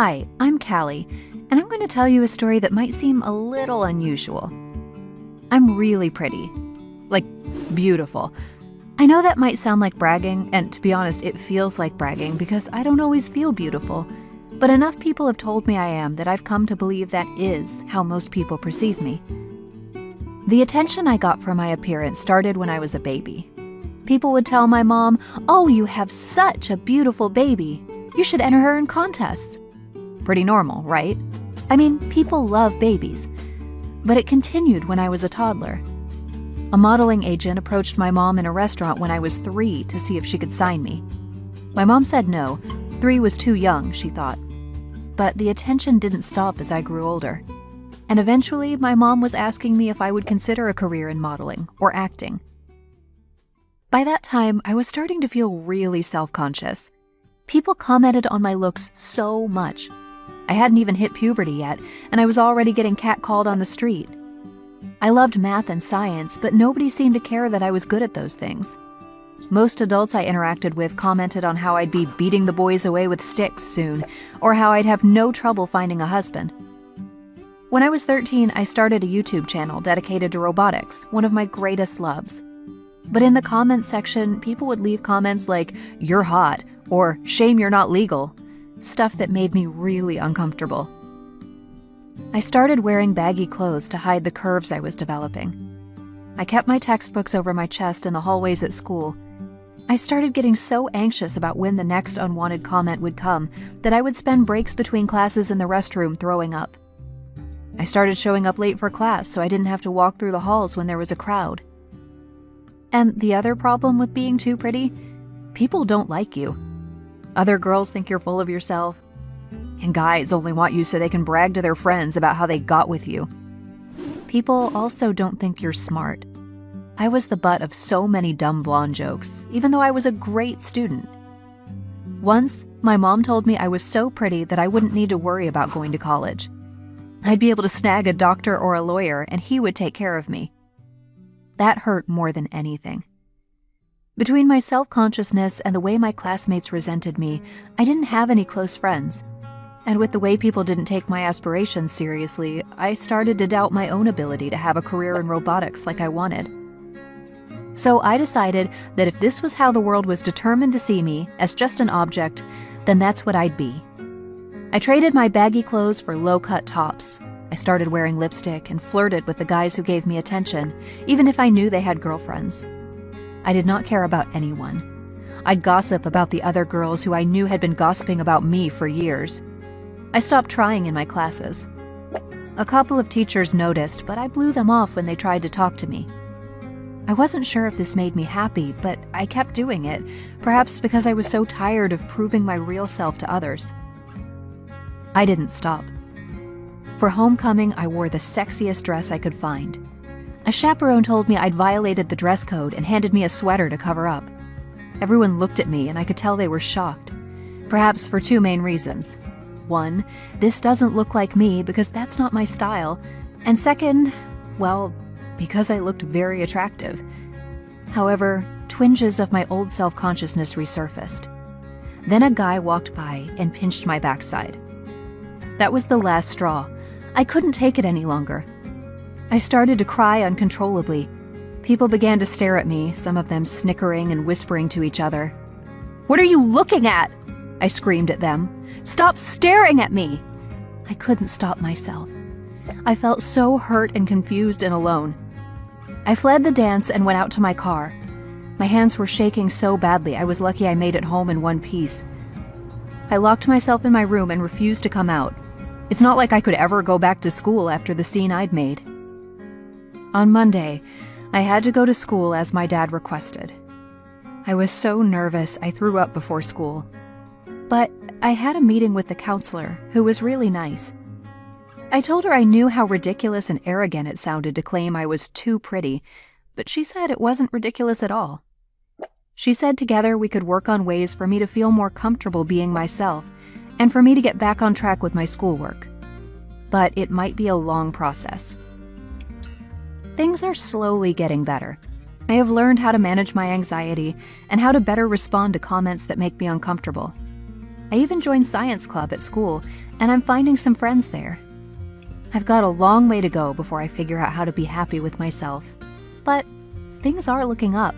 Hi, I'm Callie, and I'm going to tell you a story that might seem a little unusual. I'm really pretty. Like, beautiful. I know that might sound like bragging, and to be honest, it feels like bragging because I don't always feel beautiful. But enough people have told me I am that I've come to believe that is how most people perceive me. The attention I got for my appearance started when I was a baby. People would tell my mom, "Oh, you have such a beautiful baby. You should enter her in contests." Pretty normal, right? I mean, people love babies. But it continued when I was a toddler. A modeling agent approached my mom in a restaurant when I was 3 to see if she could sign me. My mom said no. 3 was too young, she thought. But the attention didn't stop as I grew older. And eventually, my mom was asking me if I would consider a career in modeling or acting. By that time, I was starting to feel really self-conscious. People commented on my looks so much. I hadn't even hit puberty yet, and I was already getting catcalled on the street. I loved math and science, but nobody seemed to care that I was good at those things. Most adults I interacted with commented on how I'd be beating the boys away with sticks soon, or how I'd have no trouble finding a husband. When I was 13, I started a YouTube channel dedicated to robotics, one of my greatest loves. But in the comments section, people would leave comments like, "You're hot," or "Shame you're not legal," stuff that made me really uncomfortable. I started wearing baggy clothes to hide the curves I was developing. I kept my textbooks over my chest in the hallways at school. I started getting so anxious about when the next unwanted comment would come that I would spend breaks between classes in the restroom throwing up. I started showing up late for class so I didn't have to walk through the halls when there was a crowd. And the other problem with being too pretty? People don't like you. Other girls think you're full of yourself. And guys only want you so they can brag to their friends about how they got with you. People also don't think you're smart. I was the butt of so many dumb blonde jokes, even though I was a great student. Once, my mom told me I was so pretty that I wouldn't need to worry about going to college. I'd be able to snag a doctor or a lawyer, and he would take care of me. That hurt more than anything. Between my self-consciousness and the way my classmates resented me, I didn't have any close friends. And with the way people didn't take my aspirations seriously, I started to doubt my own ability to have a career in robotics like I wanted. So I decided that if this was how the world was determined to see me, as just an object, then that's what I'd be. I traded my baggy clothes for low-cut tops. I started wearing lipstick and flirted with the guys who gave me attention, even if I knew they had girlfriends. I did not care about anyone. I'd gossip about the other girls who I knew had been gossiping about me for years. I stopped trying in my classes. A couple of teachers noticed, but I blew them off when they tried to talk to me. I wasn't sure if this made me happy, but I kept doing it, perhaps because I was so tired of proving my real self to others. I didn't stop. For homecoming, I wore the sexiest dress I could find. A chaperone told me I'd violated the dress code and handed me a sweater to cover up. Everyone looked at me and I could tell they were shocked. Perhaps for 2 main reasons. 1, this doesn't look like me because that's not my style. And second, well, because I looked very attractive. However, twinges of my old self-consciousness resurfaced. Then a guy walked by and pinched my backside. That was the last straw. I couldn't take it any longer. I started to cry uncontrollably. People began to stare at me, some of them snickering and whispering to each other. "What are you looking at?" I screamed at them. "Stop staring at me!" I couldn't stop myself. I felt so hurt and confused and alone. I fled the dance and went out to my car. My hands were shaking so badly I was lucky I made it home in one piece. I locked myself in my room and refused to come out. It's not like I could ever go back to school after the scene I'd made. On Monday, I had to go to school as my dad requested. I was so nervous I threw up before school. But I had a meeting with the counselor, who was really nice. I told her I knew how ridiculous and arrogant it sounded to claim I was too pretty, but she said it wasn't ridiculous at all. She said together we could work on ways for me to feel more comfortable being myself, and for me to get back on track with my schoolwork. But it might be a long process. Things are slowly getting better. I have learned how to manage my anxiety and how to better respond to comments that make me uncomfortable. I even joined science club at school, and I'm finding some friends there. I've got a long way to go before I figure out how to be happy with myself, but things are looking up.